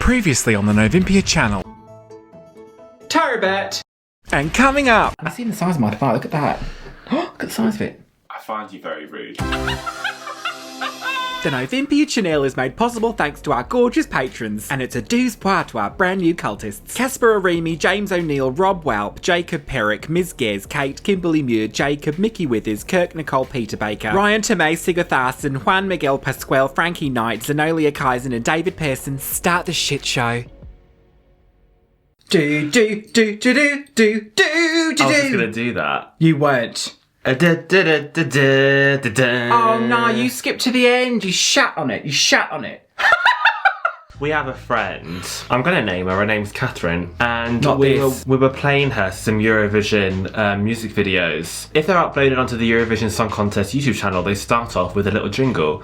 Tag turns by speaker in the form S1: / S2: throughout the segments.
S1: Previously on the Novympia channel.
S2: Turbot!
S1: And coming up.
S2: I've seen the size of my thigh, look at that. Look at the size of it.
S3: I find you very rude.
S1: The Novympia channel is made possible thanks to our gorgeous patrons, and it's a douze poir to our brand new cultists. Casper Arimi, James O'Neill, Rob Walp, Jacob Perrick, Ms. Gez, Kate, Kimberly Muir, Jacob, Mickey Withers, Kirk Nicole Peter Baker, Ryan Tomei, Sigurd Tharson, Juan Miguel Pasquale, Frankie Knight, Zenolia Kaizen and David Pearson. Start the shit show.
S2: Do.
S3: I was just gonna do that.
S2: You weren't. Oh no, you skipped to the end. You shat on it.
S3: We have a friend. I'm gonna name her. Her name's Catherine, and
S2: Not
S3: we
S2: this.
S3: were playing her some Eurovision music videos. If they're uploaded onto the Eurovision Song Contest YouTube channel, they start off with a little jingle.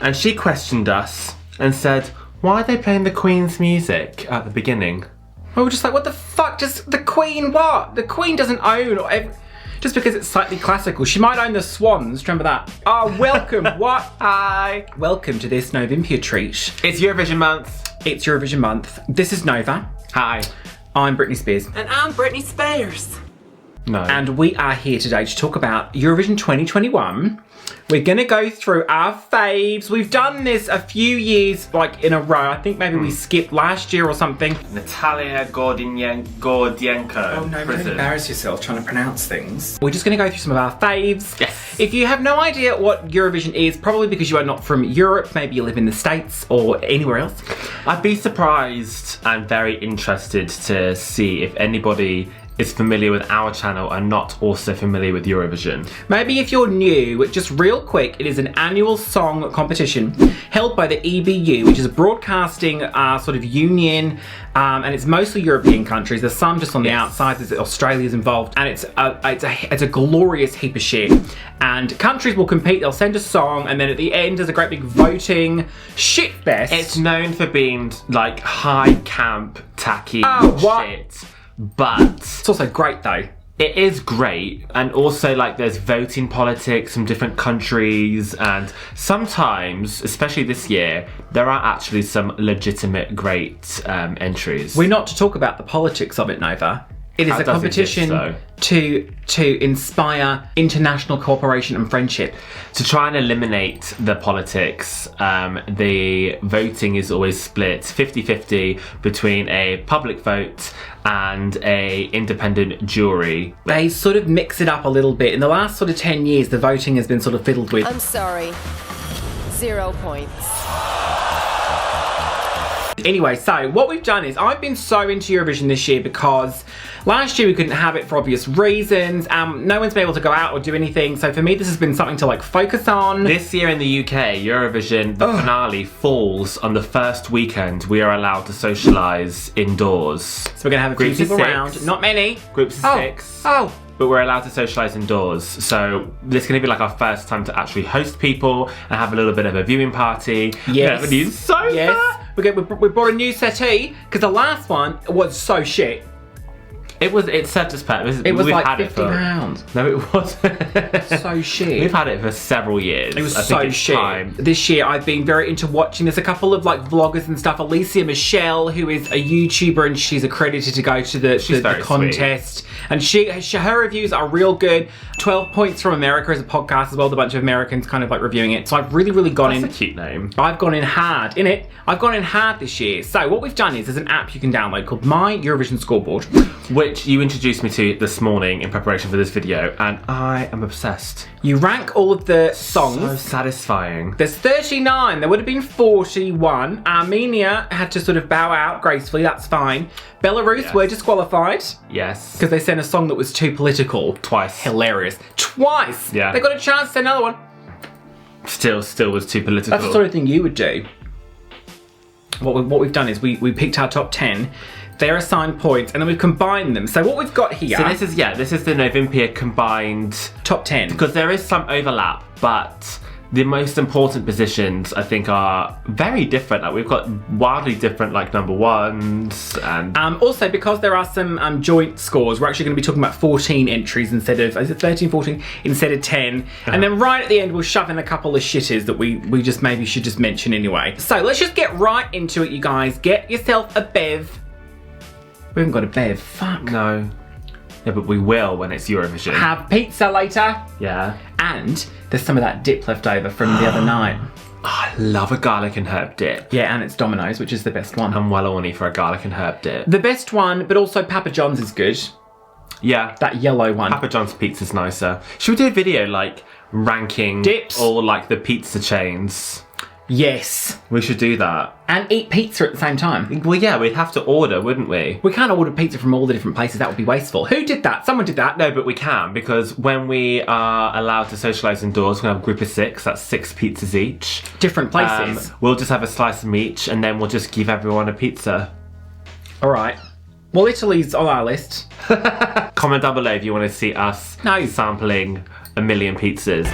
S3: And she questioned us and said, "Why are they playing the Queen's music at the beginning?"
S2: We were just like, what the fuck? Just the Queen what? The Queen doesn't own just because it's slightly classical. She might own the Swans. Remember that? Oh, welcome. What? Hi. Welcome to this Novympia treat.
S3: It's Eurovision month.
S2: It's Eurovision month. This is Nova.
S3: Hi.
S2: I'm Britney Spears.
S4: And I'm Britney Spears.
S3: No.
S2: And we are here today to talk about Eurovision 2021. We're going to go through our faves. We've done this a few years like in a row. I think maybe we skipped last year or something.
S3: Natalia Gordienko.
S2: Oh no, don't
S3: prison.
S2: embarrass yourself trying to pronounce things. We're just going to go through some of our faves.
S3: Yes.
S2: If you have no idea what Eurovision is, probably because you are not from Europe, maybe you live in the States or anywhere else.
S3: I'd be surprised and very interested to see if anybody is familiar with our channel and not also familiar with Eurovision.
S2: Maybe if you're new, just real quick, it is an annual song competition held by the EBU, which is a broadcasting sort of union, and it's mostly European countries. There's some just on the outside. There's Australia's involved, and it's a glorious heap of shit. And countries will compete. They'll send a song, and then at the end there's a great big voting shit fest.
S3: It's known for being like high camp, tacky shit, but
S2: it's also great though.
S3: it is great, and also like there's voting politics from different countries, and sometimes, especially this year, there are actually some legitimate great entries.
S2: We're not to talk about the politics of it, Nova. It is
S3: That
S2: a
S3: does
S2: competition
S3: exist,
S2: to inspire international cooperation and friendship.
S3: To try and eliminate the politics, the voting is always split 50-50 between a public vote and a independent jury.
S2: They sort of mix it up a little bit. In the last sort of 10 years, the voting has been sort of fiddled with.
S4: I'm sorry. 0 points.
S2: Anyway, so what we've done is I've been so into Eurovision this year because last year we couldn't have it for obvious reasons. No one's been able to go out or do anything. So for me, this has been something to like focus on.
S3: This year in the UK, Eurovision, the finale falls on the first weekend we are allowed to socialise indoors.
S2: So we're going to have a few
S3: Groups of
S2: people
S3: 6.
S2: around. Not many.
S3: Groups of 6.
S2: Oh.
S3: But we're allowed to socialise indoors. So this is going to be like our first time to actually host people and have a little bit of a viewing party.
S2: Yes.
S3: We have a new sofa.
S2: Yes. We brought a new settee because the last one was so shit.
S3: It served its purpose.
S2: It was
S3: We've
S2: like
S3: had
S2: £50.
S3: No, it wasn't.
S2: So shit.
S3: We've had it for several years.
S2: It was
S3: I think
S2: so
S3: it's
S2: shit.
S3: time.
S2: This year I've been very into watching. There's a couple of like vloggers and stuff. Alicia Michelle, who is a YouTuber, and she's accredited to go to the
S3: very
S2: contest. And her reviews are real good. 12 Points from America is a podcast as well. With a bunch of Americans kind of like reviewing it. So I've really gone in.
S3: That's a cute name.
S2: I've gone in hard in it. I've gone in hard this year. So what we've done is there's an app you can download called My Eurovision Scoreboard,
S3: which you introduced me to this morning in preparation for this video, and I am obsessed.
S2: You rank all of the songs.
S3: So satisfying.
S2: There's 39. There would have been 41. Armenia had to sort of bow out gracefully. That's fine. Belarus were disqualified.
S3: Yes.
S2: Because they sent a song that was too political.
S3: Twice.
S2: Hilarious. Twice!
S3: Yeah.
S2: They got a chance to send another one.
S3: Still was too political.
S2: That's the sort of thing you would do. What we've done is we picked our top 10. They're assigned points, and then we've combined them. So what we've got here...
S3: So this is the Novympia combined...
S2: top 10.
S3: Because there is some overlap, but the most important positions, I think, are very different. Like, we've got wildly different, like, number ones, and...
S2: Also, because there are some joint scores, we're actually going to be talking about 14 entries instead of, is it 13, 14? Instead of 10. And then right at the end, we'll shove in a couple of shitters that we just maybe should just mention anyway. So let's just get right into it, you guys. Get yourself a bev. We haven't got a bev, fuck.
S3: No. Yeah, but we will when it's Eurovision.
S2: Have pizza later.
S3: Yeah.
S2: And there's some of that dip left over from the other night.
S3: Oh, I love a garlic and herb dip.
S2: Yeah, and it's Domino's, which is the best one.
S3: I'm well horny for a garlic and herb dip.
S2: The best one, but also Papa John's is good.
S3: Yeah.
S2: That yellow one.
S3: Papa John's pizza's nicer. Should we do a video, like, ranking...
S2: dips?
S3: All, like, the pizza chains?
S2: Yes.
S3: We should do that.
S2: And eat pizza at the same time.
S3: Well, yeah, we'd have to order, wouldn't we?
S2: We can't order pizza from all the different places. That would be wasteful. Who did that? Someone did that.
S3: No, but we can, because when we are allowed to socialise indoors, we're going to have a group of 6. That's 6 pizzas each.
S2: Different places.
S3: We'll just have a slice of each, and then we'll just give everyone a pizza.
S2: All right. Well, Italy's on our list.
S3: Comment down below if you want to see us sampling a million pizzas.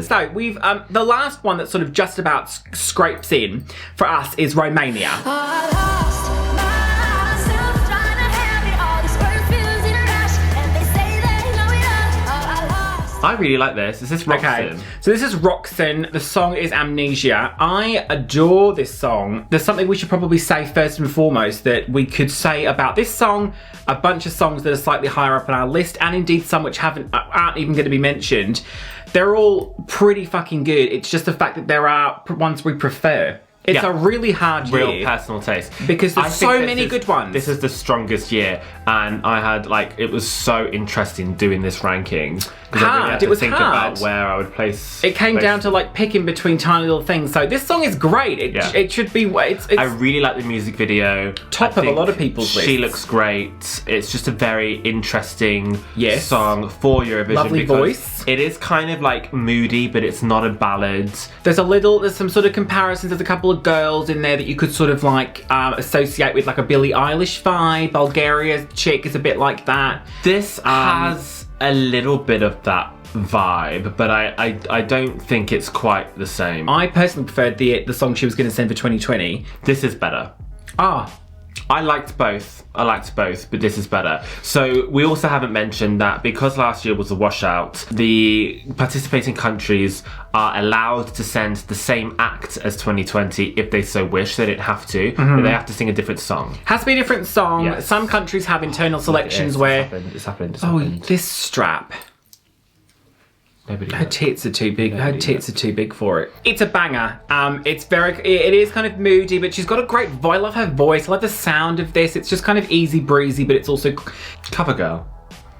S2: So we've the last one that sort of just about scrapes in for us is Romania.
S3: I really like this. Is this ROXEN?
S2: Okay, so this is ROXEN. The song is Amnesia. I adore this song. There's something we should probably say first and foremost that we could say about this song, a bunch of songs that are slightly higher up on our list, and indeed some which aren't even going to be mentioned. They're all pretty fucking good. It's just the fact that there are ones we prefer. It's a really hard year.
S3: Real personal taste.
S2: Because there's so many good ones.
S3: This is the strongest year, and I had, like, it was so interesting doing this ranking.
S2: Hard. It was
S3: think
S2: hard.
S3: About where I would place.
S2: It came down to, like, picking between tiny little things. So this song is great. It should be. It's
S3: I really like the music video.
S2: Top of a lot of people's lists.
S3: She looks great. It's just a very interesting song for Eurovision.
S2: Lovely voice.
S3: It is kind of like moody, but it's not a ballad.
S2: There's some sort of comparisons. There's a couple of girls in there that you could sort of like associate with, like a Billie Eilish vibe. Bulgaria's chick is a bit like that.
S3: This has a little bit of that vibe, but I don't think it's quite the same.
S2: I personally preferred the song she was going to send for 2020.
S3: This is better. I liked both, but this is better. So we also haven't mentioned that because last year was a washout, the participating countries are allowed to send the same act as 2020 if they so wish. They don't have to, but they have to sing a different song.
S2: Has to be a different song.
S3: Yes.
S2: Some countries have internal selections where...
S3: It's happened.
S2: Oh, this strap. Her tits are too big. Her tits are too big for it. It's a banger. It is kind of moody, but she's got a great voice. I love her voice. I love the sound of this. It's just kind of easy breezy, but it's also
S3: cover girl.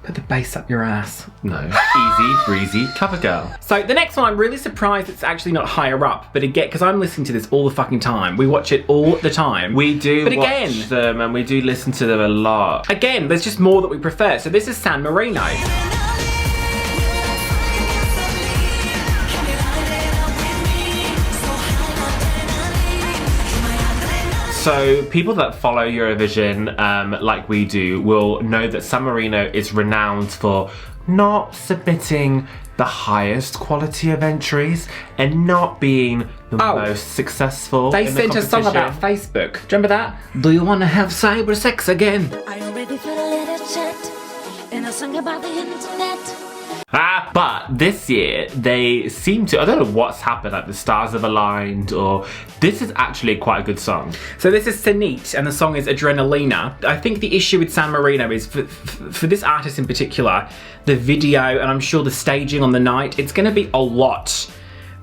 S2: Put the bass up your ass.
S3: No, easy breezy cover girl.
S2: So the next one, I'm really surprised it's actually not higher up. But again, because I'm listening to this all the fucking time. We watch it all the time.
S3: We do
S2: but
S3: watch them, and we do listen to them a lot.
S2: Again, there's just more that we prefer. So this is San Marino.
S3: So people that follow Eurovision like we do will know that San Marino is renowned for not submitting the highest quality of entries and not being the most successful.
S2: They sent a song about Facebook. Do you remember that? Do you want to have cyber sex again?
S5: I already feel a little chat and a song about the internet.
S3: But this year they seem to, I don't know what's happened, like the stars have aligned, or this is actually quite a good song.
S2: So this is Senhit and the song is Adrenalina. I think the issue with San Marino is for this artist in particular, the video and I'm sure the staging on the night, it's going to be a lot.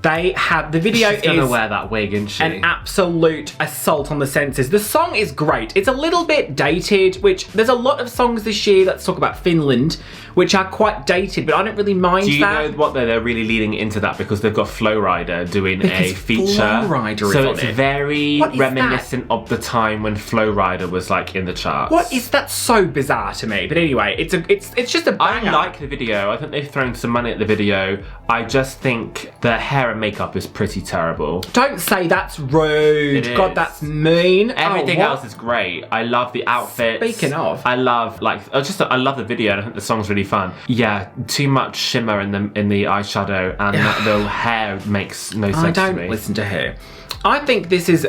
S2: They have, the video
S3: She's gonna wear that wig, isn't she?
S2: An absolute assault on the senses. The song is great. It's a little bit dated, which there's a lot of songs this year, let's talk about Finland, which are quite dated, but I don't really mind that.
S3: Do you know what they're really leading into that because they've got Flo Rida doing a feature.
S2: Flo Rida is
S3: so
S2: on
S3: it's
S2: it.
S3: very
S2: What is
S3: reminiscent of the time when Flo Rida was like in the charts.
S2: What is that? So bizarre to me. But anyway, it's just a banger.
S3: I like the video. I think they've thrown some money at the video. I just think the hair hair and makeup is pretty terrible.
S2: Don't say that's rude.
S3: It
S2: God,
S3: is.
S2: that's mean.
S3: Everything
S2: what?
S3: else is great. I love the outfits.
S2: Speaking of.
S3: I love I love the video and I think the song's really fun. Yeah, too much shimmer in the eyeshadow and the hair makes no sense to me.
S2: I don't listen to her. I think this is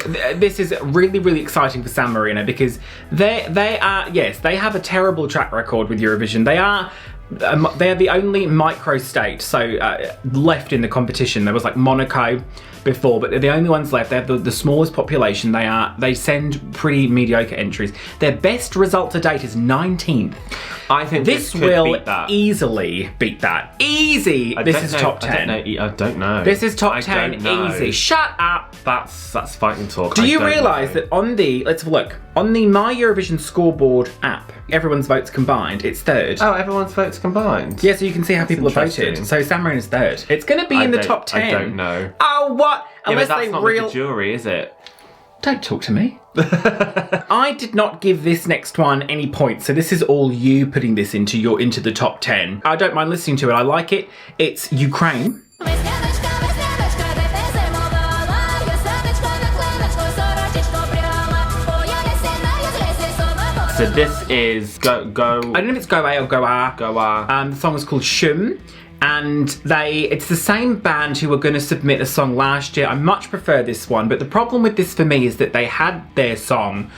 S2: really, really exciting for San Marino because they have a terrible track record with Eurovision. They are the only micro-state left in the competition. There was like Monaco before, but they're the only ones left. They have the smallest population. They send pretty mediocre entries. Their best result to date is 19th.
S3: I think
S2: This
S3: could
S2: will
S3: beat that.
S2: easily beat that. Easy. This is top 10.
S3: I don't know.
S2: This is top 10
S3: I don't know.
S2: easy. Shut up.
S3: That's fighting talk.
S2: Do you
S3: I don't
S2: realise
S3: know.
S2: that let's have a look, on the My Eurovision Scoreboard app, everyone's votes combined, it's third.
S3: Oh, everyone's votes combined?
S2: Yeah, so you can see how people have voted.
S3: interesting.
S2: So San Marino's third. It's going to be in the top 10.
S3: I don't know.
S2: Oh, what?
S3: Yeah,
S2: Unless
S3: but that's
S2: they
S3: not with the jury, is it?
S2: Don't talk to me. I did not give this next one any points, so this is all you putting this into the top 10. I don't mind listening to it. I like it. It's Ukraine.
S3: So this is go.
S2: I don't know if it's Go A or Go A.
S3: Go A.
S2: The song is called Shum, and it's the same band who were going to submit a song last year. I much prefer this one, but the problem with this for me is that they had their song.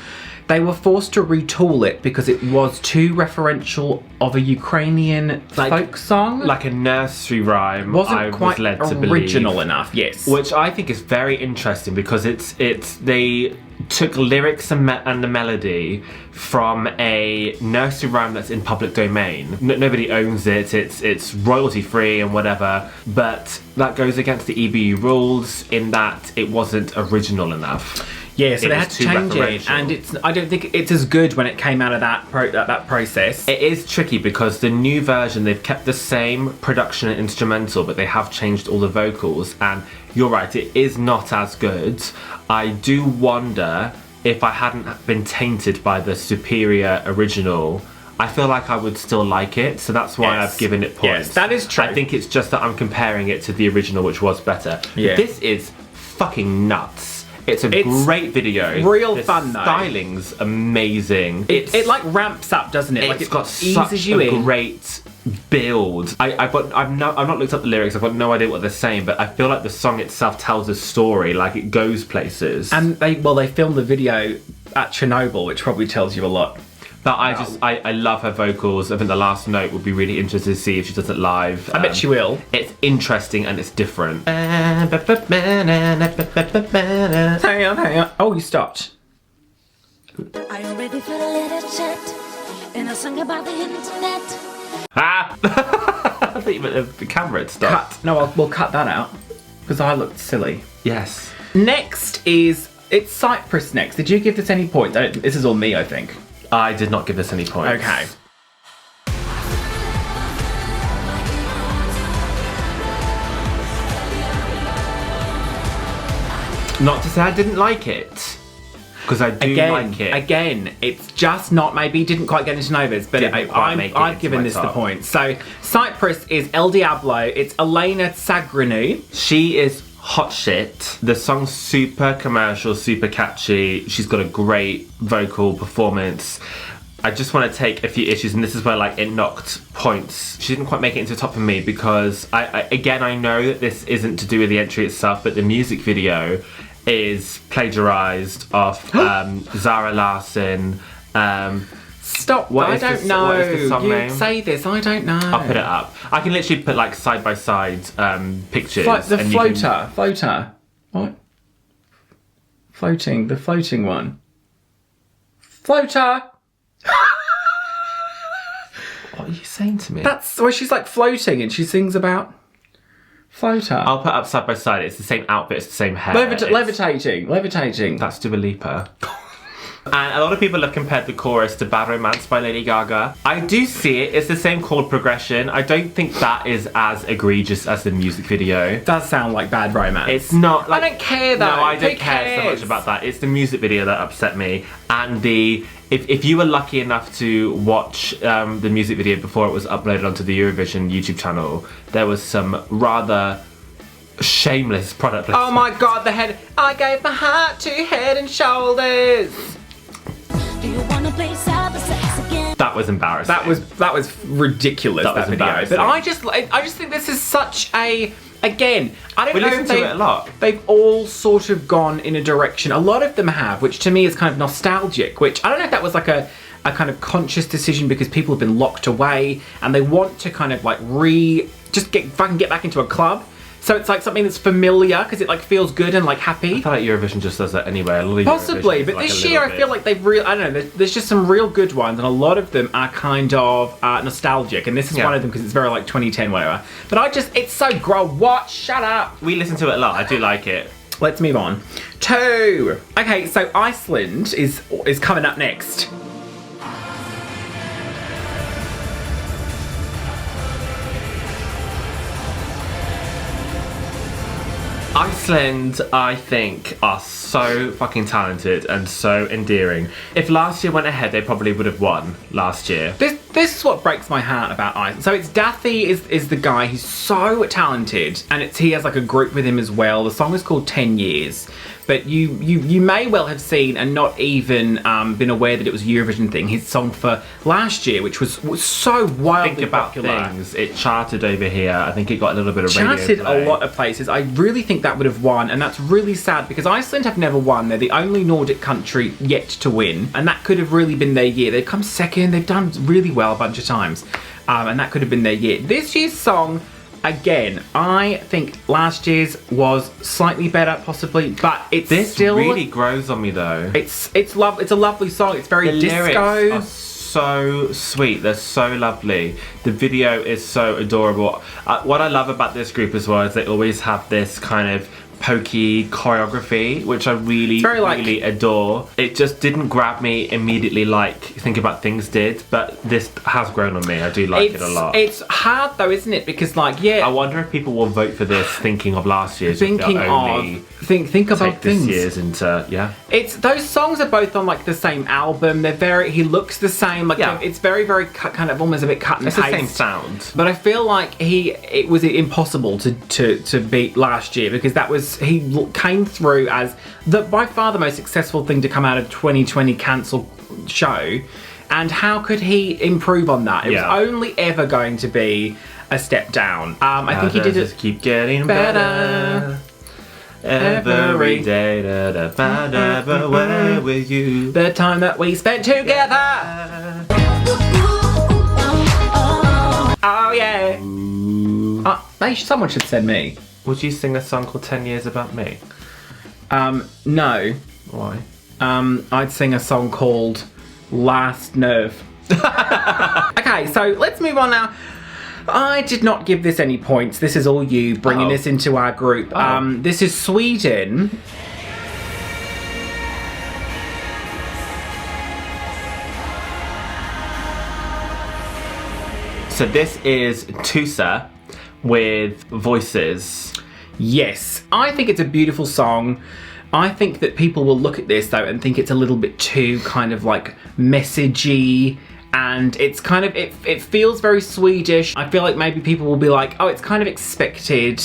S2: They were forced to retool it because it was too referential of a Ukrainian folk song.
S3: Like a nursery rhyme.
S2: Wasn't
S3: I
S2: quite
S3: was led to
S2: original
S3: believe.
S2: enough, yes.
S3: Which I think is very interesting because they took lyrics and the melody from a nursery rhyme that's in public domain. Nobody owns it. It's royalty free and whatever. But that goes against the EBU rules in that it wasn't original enough.
S2: Yeah, so
S3: It
S2: they
S3: was
S2: had to
S3: too
S2: change it,
S3: referential.
S2: and I don't think it's as good when it came out of that process.
S3: It is tricky because the new version, they've kept the same production and instrumental, but they have changed all the vocals. And you're right, it is not as good. I do wonder if I hadn't been tainted by the superior original, I feel like I would still like it. So that's why
S2: Yes.
S3: I've given it points.
S2: Yes, that is true.
S3: I think it's just that I'm comparing it to the original, which was better.
S2: Yeah.
S3: This is fucking nuts. It's a great video.
S2: real
S3: The
S2: fun, though.
S3: styling's amazing.
S2: It like ramps up, doesn't it? Like
S3: It's got
S2: eases
S3: such
S2: you
S3: a
S2: in.
S3: great build. I've not looked up the lyrics. I've got no idea what they're saying, but I feel like the song itself tells a story. Like it goes places.
S2: And they filmed the video at Chernobyl, which probably tells you a lot.
S3: But I love her vocals. I think the last note would be really interested to see if she does it live.
S2: I bet she will.
S3: It's interesting and it's different.
S2: Hang on. Oh, you stopped.
S5: Are you ready for a little chat? And a song about the internet.
S3: Ah! I thought you meant the camera had stopped.
S2: Cut. No, we'll cut that out because I looked silly.
S3: Yes.
S2: Next it's CYPRUS next. Did you give this any points? This is all me, I think.
S3: I did not give this any points.
S2: Okay.
S3: Not to say I didn't like it, because I do like it.
S2: Again, it's just not, maybe didn't quite get into Novas, but
S3: Didn't quite make it
S2: I've
S3: into
S2: given
S3: my
S2: this the
S3: top.
S2: point. So CYPRUS is El Diablo, it's Elena Tsagrinou.
S3: She is hot shit. The song's super commercial, super catchy. She's got a great vocal performance. I just want to take a few issues, and this is where like it knocked points. She didn't quite make it into the top for me because I know that this isn't to do with the entry itself, but the music video is plagiarized off Zara Larsson.
S2: Stop,
S3: What
S2: I
S3: is
S2: don't
S3: this-
S2: know.
S3: what is the song
S2: you
S3: name?
S2: say this, I don't know.
S3: I'll put it up. I can literally put like side by side pictures.
S2: The
S3: and you can-
S2: floater. What? The floating one. Floater!
S3: What are you saying to me?
S2: That's where she's like floating and she sings about floater.
S3: I'll put up side by side. It's the same outfit, it's the same hair. It's-
S2: Levitating.
S3: That's Dua Lipa. And a lot of people have compared the chorus to Bad Romance by Lady Gaga. I do see it. It's the same chord progression. I don't think that is as egregious as the music video.
S2: Does sound like Bad Romance.
S3: It's not like...
S2: I don't care though.
S3: No, I
S2: Who
S3: don't care so
S2: cares?
S3: much about that. It's the music video that upset me. And if you were lucky enough to watch the music video before it was uploaded onto the Eurovision YouTube channel, there was some rather shameless product placement.
S2: Oh my god, the head. I gave my heart to Head and Shoulders.
S5: Do you wanna play cyber sex again?
S3: That was embarrassing.
S2: That was ridiculous.
S3: That was
S2: video.
S3: embarrassing.
S2: But I just think this is such a. Again, I don't
S3: We
S2: know
S3: listen
S2: if
S3: to it a lot.
S2: They've all sort of gone in a direction. A lot of them have, which to me is kind of nostalgic. Which I don't know if that was like a kind of conscious decision because people have been locked away and they want to kind of like fucking get back into a club. So it's like something that's familiar because it like feels good and like happy.
S3: I feel like Eurovision just does that anyway.
S2: Possibly, but this year I feel like they've I don't know, there's just some real good ones and a lot of them are kind of nostalgic, and this is one of them because it's very like 2010 whatever. But it's so what? Shut up.
S3: We listen to it a lot. I do like it.
S2: Let's move on. 2. Okay, so Iceland is coming up next.
S3: Iceland, I think, are so fucking talented and so endearing. If last year went ahead, they probably would have won last year.
S2: This is what breaks my heart about Iceland. So it's Dathi is the guy. He's so talented, and he has like a group with him as well. The song is called 10 Years. But you may well have seen and not even been aware that it was a Eurovision thing. His song for last year, which was so wildly
S3: Think about
S2: popular.
S3: things. It charted over here. I think it got a little bit of radio
S2: Charted
S3: play.
S2: a lot of places. I really think that would have won, and that's really sad because Iceland have never won. They're the only Nordic country yet to win, and that could have really been their year. They've come second. They've done really well a bunch of times, and that could have been their year. This year's song. Again, I think last year's was slightly better, possibly, but
S3: This
S2: still
S3: really grows on me though.
S2: It's a lovely song. It's very
S3: The
S2: disco.
S3: lyrics are so sweet. They're so lovely. The video is so adorable. What I love about this group as well is they always have this kind of pokey choreography, which I really, really adore. It just didn't grab me immediately like Think About Things did, but this has grown on me. I do like it a lot.
S2: It's hard though, isn't it? Because
S3: I wonder if people will vote for this thinking of last year's.
S2: think about
S3: this
S2: things.
S3: year's into
S2: It's those songs are both on like the same album. He looks the same. Like it's very kind of almost a bit cut and
S3: It's
S2: paste.
S3: the same sound.
S2: But I feel like it was impossible to beat last year because he came through as by far the most successful thing to come out of 2020 cancelled show, and how could he improve on that? It was only ever going to be a step down. I think he did it.
S3: Just keep getting better. Every day that I find out away with you.
S2: The time that we spent together. Oh yeah. Someone should send me.
S3: Would you sing a song called 10 Years About Me?
S2: No.
S3: Why?
S2: I'd sing a song called Last Nerve. Okay, so let's move on now. I did not give this any points. This is all you bringing this into our group. This is Sweden.
S3: So this is Tusse with voices.
S2: Yes, I think it's a beautiful song. I think that people will look at this though and think it's a little bit too kind of like messagey, and it's kind of it feels very Swedish. I feel like maybe people will be like, oh, it's kind of expected,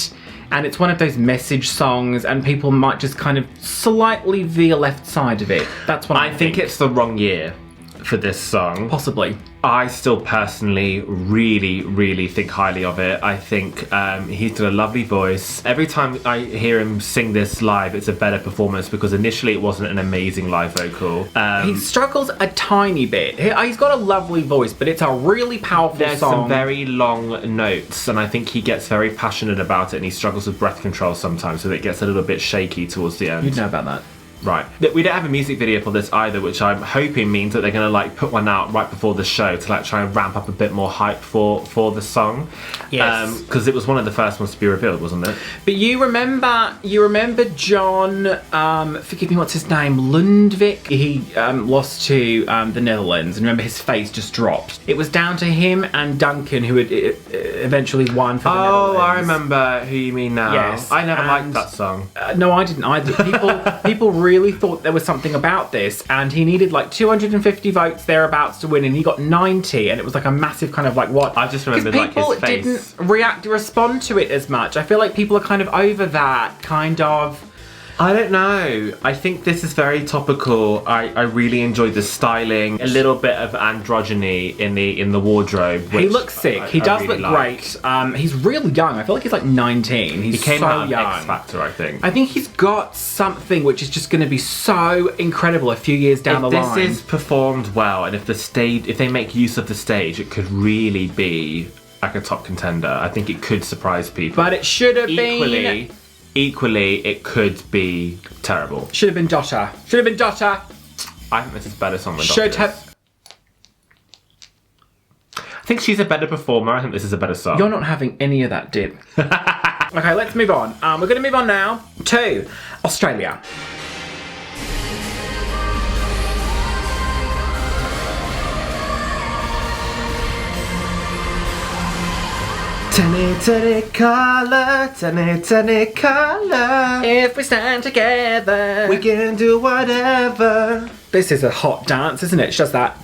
S2: and it's one of those message songs, and people might just kind of slightly veer left side of it. That's what I
S3: think it's the wrong year for this song.
S2: Possibly.
S3: I still personally really think highly of it. I think he's got a lovely voice. Every time I hear him sing this live, it's a better performance because initially it wasn't an amazing live vocal.
S2: He struggles a tiny bit. He's got a lovely voice, but it's a really powerful
S3: There's
S2: song.
S3: some very long notes, and I think he gets very passionate about it, and he struggles with breath control sometimes, so it gets a little bit shaky towards the end.
S2: You'd know about that.
S3: Right. We don't have a music video for this either, which I'm hoping means that they're going to like put one out right before the show to like try and ramp up a bit more hype for the song.
S2: Yes.
S3: Because it was one of the first ones to be revealed, wasn't it?
S2: But you remember Gjon, forgive me, what's his name? Lundvik? He lost to the Netherlands, and remember his face just dropped. It was down to him and Duncan who had eventually won for the Netherlands.
S3: Oh, I remember who you mean now.
S2: Yes.
S3: I never liked that song.
S2: No, I didn't either. People really
S1: really thought there was something about this, and he needed like 250 votes thereabouts to win, and he got 90, and it was like a massive kind of like what?
S3: I just remembered like his face.
S1: People didn't respond to it as much. I feel like people are kind of over that kind of.
S3: I don't know. I think this is very topical. I really enjoyed the styling, a little bit of androgyny in the wardrobe.
S1: He looks sick. He does
S3: really
S1: look great. He's really young. I feel like he's like 19. He
S3: came
S1: so
S3: out of
S1: young.
S3: X Factor, I think.
S1: I think he's got something which is just going to be so incredible a few years down the line.
S3: If this is performed well, and if they make use of the stage, it could really be like a top contender. I think it could surprise people.
S1: But it should have been.
S3: Equally, it could be terrible.
S1: Should have been Dotter. Should have been Dotter.
S3: I think this is a better song than
S1: Should
S3: Dotter.
S1: have.
S3: I think she's a better performer. I think this is a better song.
S1: You're not having any of that dip. Okay, let's move on. We're going to move on now to Australia.
S3: Technicolour.
S1: If we stand together,
S3: We can do whatever.
S1: This is a hot dance, isn't it? She does that.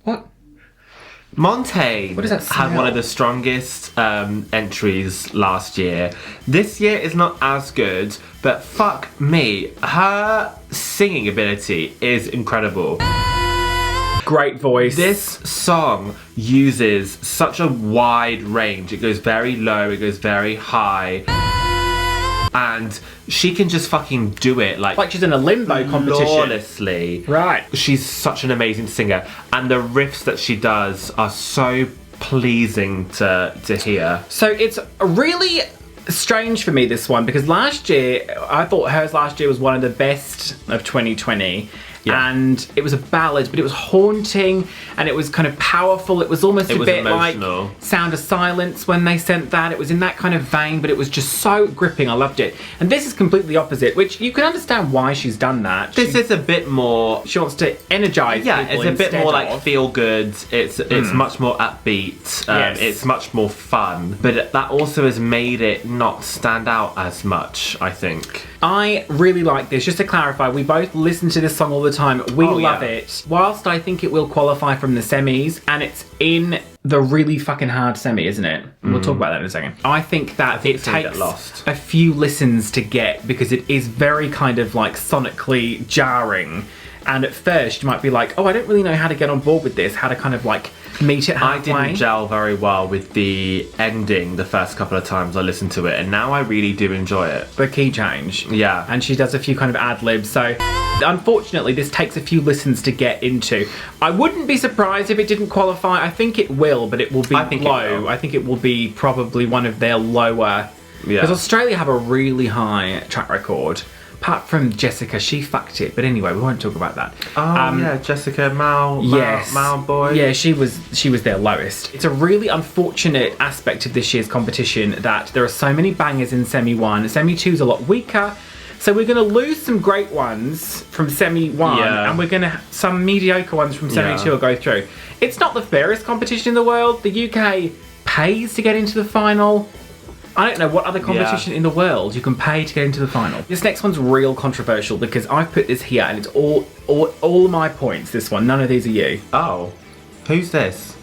S1: What?
S3: Montaigne
S1: What does that
S3: had
S1: smell?
S3: one of the strongest entries last year. This year is not as good, but fuck me, her singing ability is incredible.
S1: Great voice.
S3: This song uses such a wide range. It goes very low, it goes very high. And she can just fucking do it like
S1: she's in a limbo competition.
S3: flawlessly.
S1: Right.
S3: She's such an amazing singer, and the riffs that she does are so pleasing to hear.
S1: So it's really strange for me, this one, because last year, I thought hers last year was one of the best of 2020.
S3: Yeah.
S1: And it was a ballad, but it was haunting and it was kind of powerful. It was almost a bit
S3: emotional.
S1: like Sound of Silence when they sent that. It was in that kind of vein, but it was just so gripping. I loved it. And this is completely opposite, which you can understand why she's done that.
S3: This is a bit more.
S1: She wants to energize
S3: Yeah,
S1: people
S3: it's a bit
S1: instead
S3: more like
S1: of-
S3: feel good. It's much more upbeat.
S1: Yes.
S3: It's much more fun. But that also has made it not stand out as much, I think.
S1: I really like this. Just to clarify, we both listen to this song all the time. We love it. Whilst I think it will qualify from the semis, and it's in the really fucking hard semi, isn't it? We'll talk about that in a second. I think that it
S3: it's gonna get
S1: takes
S3: lost.
S1: a few listens to get, because it is very kind of like sonically jarring. And at first you might be like, oh, I don't really know how to get on board with this, how to kind of like meet it
S3: I
S1: halfway.
S3: didn't gel very well with the ending the first couple of times I listened to it, and now I really do enjoy it.
S1: The key change.
S3: Yeah.
S1: And she does a few kind of ad-libs, so unfortunately this takes a few listens to get into. I wouldn't be surprised if it didn't qualify. I think it will, but it will be
S3: I think it
S1: low.
S3: will.
S1: I think it will be probably one of their lower.
S3: Yeah.
S1: Because Australia have a really high track record. Apart from Jessica, she fucked it. But anyway, we won't talk about that.
S3: Yeah, Jessica Mal boy.
S1: Yeah, she was their lowest. It's a really unfortunate aspect of this year's competition that there are so many bangers in Semi 1. Semi 2's a lot weaker. So we're going to lose some great ones from Semi 1,
S3: Yeah.
S1: and we're going to some mediocre ones from Semi 2 will go through. It's not the fairest competition in the world. The UK pays to get into the final. I don't know what other competition in the world you can pay to get into the final. This next one's real controversial because I've put this here and it's all my points, this one. None of these are you.
S3: Oh, who's this?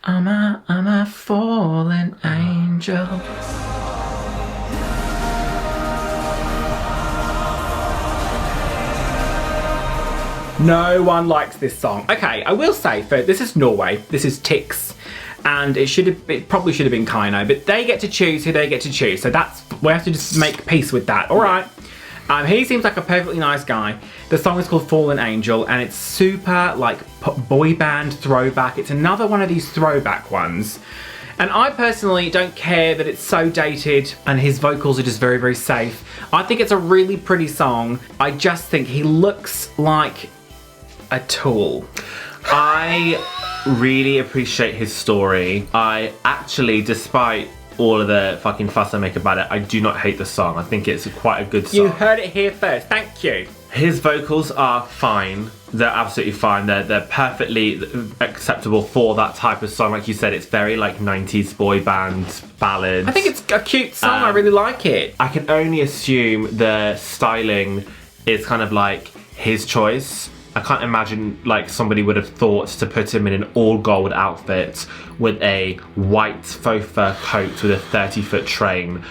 S1: I'm a fallen angel. No one likes this song. Okay, I will say, this is Norway, this is Tix, and it probably should have been Kaino, but they get to choose who they get to choose, so we have to just make peace with that. All right. He seems like a perfectly nice guy. The song is called Fallen Angel, and it's super like boy band throwback. It's another one of these throwback ones. And I personally don't care that it's so dated and his vocals are just very, very safe. I think it's a really pretty song. I just think he looks like a tool.
S3: I really appreciate his story. I actually, despite all of the fucking fuss I make about it, I do not hate the song. I think it's quite a good song.
S1: You heard it here first. Thank you.
S3: His vocals are fine. They're absolutely fine. They're perfectly acceptable for that type of song. Like you said, it's very like 90s boy band ballads.
S2: I think it's a cute song. I really like it.
S3: I can only assume the styling is kind of like his choice. I can't imagine like somebody would have thought to put him in an all gold outfit with a white faux fur coat with a 30-foot train,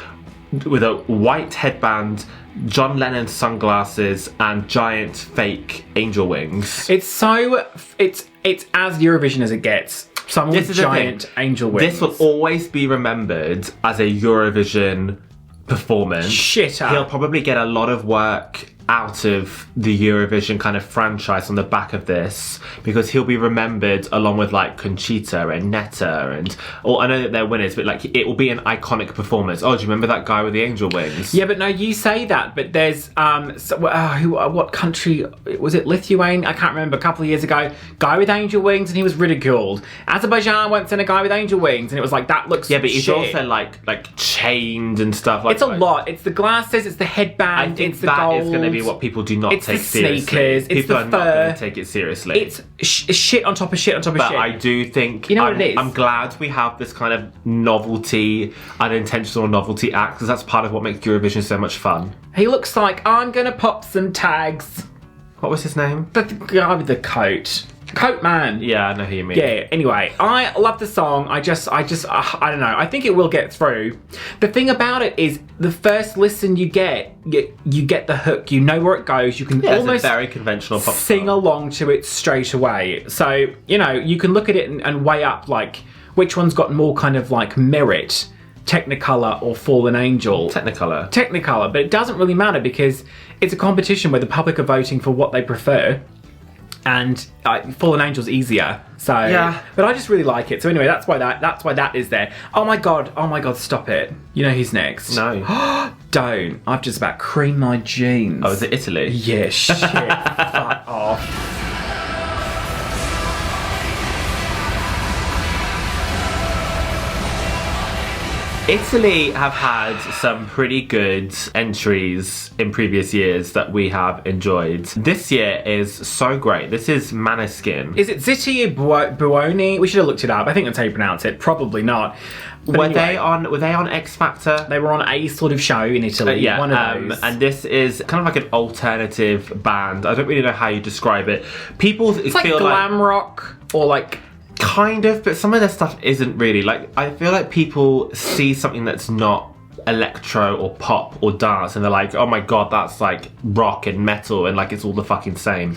S3: with a white headband, John Lennon sunglasses, and giant fake angel wings.
S2: It's as Eurovision as it gets. Some with giant angel wings.
S3: This will always be remembered as a Eurovision performance.
S2: Shitter.
S3: He'll probably get a lot of work out of the Eurovision kind of franchise on the back of this, because he'll be remembered along with like Conchita and Netta and I know that they're winners, but like it will be an iconic performance. Oh, do you remember that guy with the angel wings?
S2: Yeah, but no, you say that, but there's what country was it? Lithuania? I can't remember. A couple of years ago, guy with angel wings, and he was ridiculed. Azerbaijan once sent a guy with angel wings, and it was like, that looks
S3: but he's
S2: shit.
S3: also like chained and stuff. Like,
S2: it's a lot. It's the glasses. It's the headband.
S3: I think
S2: it's the
S3: that
S2: gold.
S3: is going to be what people do not
S2: It's
S3: take
S2: the
S3: seriously.
S2: sneakers, it's
S3: People
S2: the
S3: are not
S2: fur.
S3: going to take it seriously.
S2: It's shit on top of shit on top of
S3: But
S2: shit.
S3: I do think,
S2: you know what it is?
S3: I'm glad we have this kind of novelty, unintentional novelty act, because that's part of what makes Eurovision so much fun.
S2: He looks like, I'm gonna pop some tags.
S3: What was his name?
S2: The guy with the coat. Coat man.
S3: Yeah, I know who you mean.
S2: Yeah, anyway, I love the song. I don't know. I think it will get through. The thing about it is, the first listen you get the hook. You know where it goes. You can almost
S3: it's a very conventional pop
S2: sing
S3: song.
S2: along to it straight away. So, you know, you can look at it and weigh up, like, which one's got more kind of, like, merit. Technicolour or Fallen Angel. Technicolour, but it doesn't really matter because it's a competition where the public are voting for what they prefer. And Fallen Angel's easier, so
S3: yeah.
S2: But I just really like it. So anyway, that's why that is there. Oh my god, stop it! You know who's next?
S3: No.
S2: Don't. I've just about creamed my jeans.
S3: Oh, is it Italy?
S2: Yeah, shit. Fuck off.
S3: Italy have had some pretty good entries in previous years that we have enjoyed. This year is so great. This is Måneskin.
S2: Is it Zitti or Buoni? We should have looked it up. I think that's how you pronounce it. Probably not. But
S3: Were
S2: anyway,
S3: they on X Factor?
S2: They were on a sort of show in Italy.
S3: Yeah,
S2: one of those.
S3: and this is kind of like an alternative band. I don't really know how you describe it. People
S2: It's like
S3: feel
S2: glam rock or like.
S3: Kind of, but some of their stuff isn't really. Like, I feel like people see something that's not electro or pop or dance and they're like, oh my god, that's like rock and metal and like it's all the fucking same.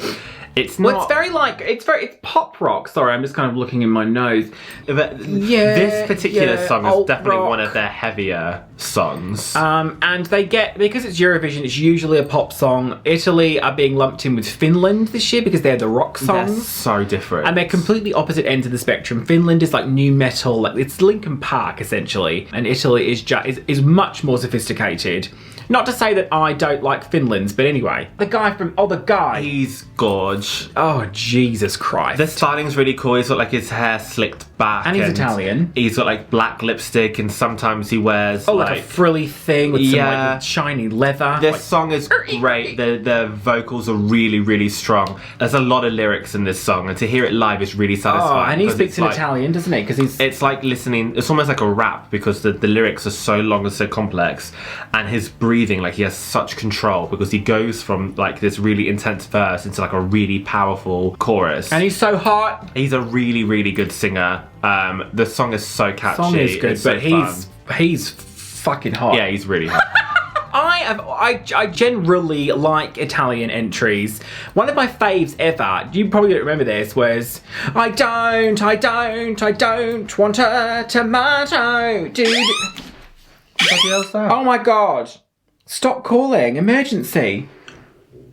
S3: It's not.
S2: Well, it's pop rock. Sorry, I'm just kind of looking in my nose.
S3: But
S2: Yeah,
S3: this particular
S2: yeah,
S3: song is
S2: alt
S3: definitely
S2: rock.
S3: one of their heavier songs.
S2: And they get, because it's Eurovision, it's usually a pop song. Italy are being lumped in with Finland this year because they're the rock
S3: They're
S2: songs.
S3: so different.
S2: And they're completely opposite ends of the spectrum. Finland is like new metal, like it's Linkin Park essentially, and Italy is much more sophisticated. Not to say that I don't like Finland's, but anyway, the guy.
S3: He's gorge.
S2: Oh Jesus Christ!
S3: The styling's really cool. He's got like his hair slicked back,
S2: And he's Italian.
S3: He's got like black lipstick, and sometimes he wears
S2: like a frilly thing with some
S3: Yeah.
S2: like shiny leather.
S3: This song is great. The vocals are really, really strong. There's a lot of lyrics in this song, and to hear it live is really
S2: Oh,
S3: satisfying.
S2: and he
S3: because
S2: speaks
S3: it's
S2: in
S3: like-
S2: Italian, doesn't he? Because he's
S3: It's like listening. It's almost like a rap because the lyrics are so long and so complex, and his breathing, like he has such control because he goes from like this really intense verse into like a really powerful chorus.
S2: and he's so hot.
S3: He's a really, really good singer. The song is so catchy.
S2: Song is good,
S3: It's so
S2: but
S3: fun.
S2: he's fucking hot.
S3: Yeah, he's really hot.
S2: I generally like Italian entries. One of my faves ever, you probably don't remember this, was I don't want a tomato, dude. Oh my god. Stop calling. Emergency.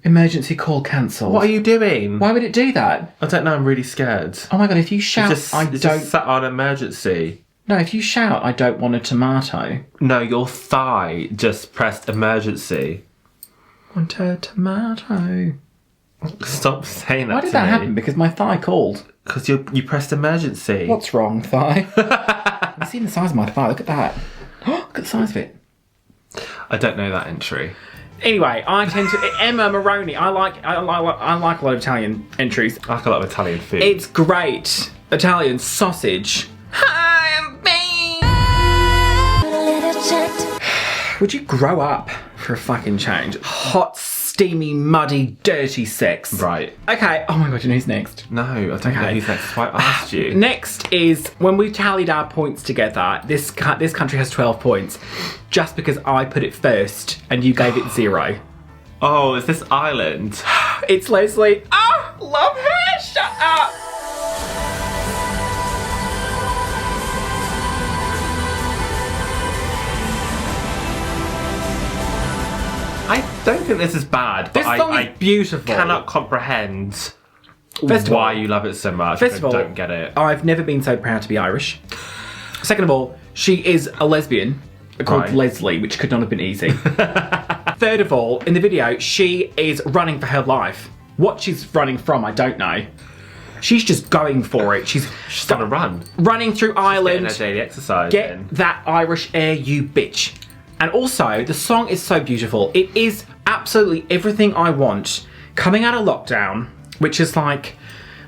S2: Emergency call cancelled.
S3: What are you doing?
S2: Why would it do that?
S3: I don't know, I'm really scared.
S2: Oh my god, if you shout,
S3: It's
S2: I
S3: just
S2: don't...
S3: sat on emergency.
S2: No, if you shout, I don't want a tomato.
S3: No, your thigh just pressed emergency.
S2: Want a tomato.
S3: Stop saying that
S2: Why
S3: to
S2: did that
S3: me.
S2: happen? Because my thigh called.
S3: Because you pressed emergency.
S2: What's wrong, thigh? Have you seen the size of my thigh? Look at that. Look at the size of it.
S3: I don't know that entry.
S1: Anyway, I tend to Emma Moroni. I like a lot of Italian entries.
S3: I like a lot of Italian food.
S1: It's great. Italian sausage. Would you grow up for a fucking change? Hot, steamy, muddy, dirty sex.
S3: Right.
S1: Okay. Oh my god, you know who's next?
S3: No, I don't know who's next. That's why I asked you.
S1: Next is when we tallied our points together. This country has 12 points, just because I put it first and you gave it 0.
S3: Oh, is this Ireland?
S1: It's Lesley. Oh, love her. Shut up.
S3: I don't think this is bad, but
S1: This song
S3: I
S1: is beautiful.
S3: cannot comprehend
S1: First of
S3: why
S1: all-
S3: you love it so much.
S1: First of
S3: I
S1: all,
S3: don't get it.
S1: I've never been so proud to be Irish. Second of all, she is a lesbian called
S3: Right.
S1: Lesley, which could not have been easy. Third of all, in the video, she is running for her life. What she's running from, I don't know. She's just going for it. She's
S3: on a run.
S1: running through
S3: Getting
S1: Ireland.
S3: her daily exercise
S1: Get
S3: in.
S1: that Irish air, you bitch. And also, the song is so beautiful. It is absolutely everything I want. Coming out of lockdown, which is like,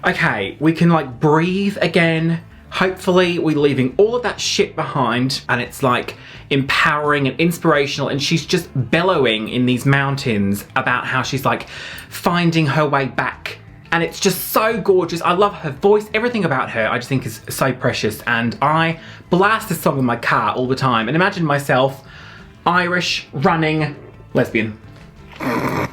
S1: okay, we can like breathe again. Hopefully we're leaving all of that shit behind, and it's like empowering and inspirational, and she's just bellowing in these mountains about how she's like finding her way back. And it's just so gorgeous. I love her voice. Everything about her I just think is so precious. And I blast this song in my car all the time and imagine myself Irish, running, lesbian.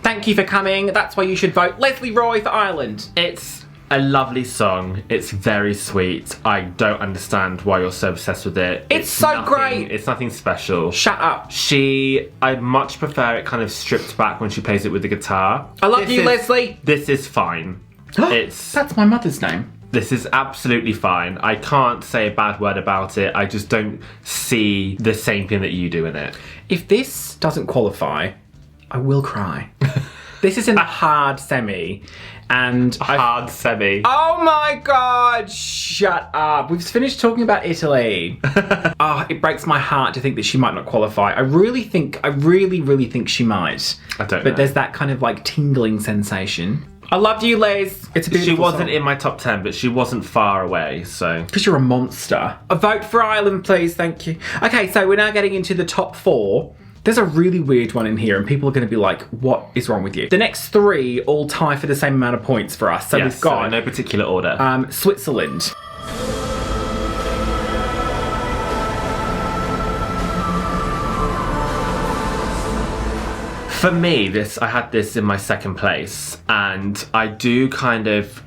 S1: Thank you for coming. That's why you should vote Lesley Roy for Ireland.
S3: It's a lovely song. It's very sweet. I don't understand why you're so obsessed with it.
S1: It's so
S3: nothing-
S1: great.
S3: It's nothing special.
S1: Shut up.
S3: I much prefer it kind of stripped back when she plays it with the guitar.
S1: I love you, Lesley.
S3: This is fine.
S1: That's my mother's name.
S3: This is absolutely fine. I can't say a bad word about it. I just don't see the same thing that you do in it.
S1: If this doesn't qualify, I will cry. This is in the hard semi, and
S3: Hard semi.
S1: oh my god, shut up. We've finished talking about Italy. It breaks my heart to think that she might not qualify. I really think she might.
S3: I don't know.
S1: But there's that kind of like tingling sensation. I loved you, Les. It's a beautiful
S3: She wasn't
S1: song.
S3: in my top 10, but she wasn't far away, so...
S1: Because you're a monster. A vote for Ireland, please, thank you. Okay, so we're now getting into the top 4. There's a really weird one in here, and people are going to be like, what is wrong with you? The next 3 all tie for the same amount of points for us. So
S3: Yes,
S1: we've got
S3: so in no particular order.
S1: Switzerland.
S3: For me, I had this in my second place, and I do kind of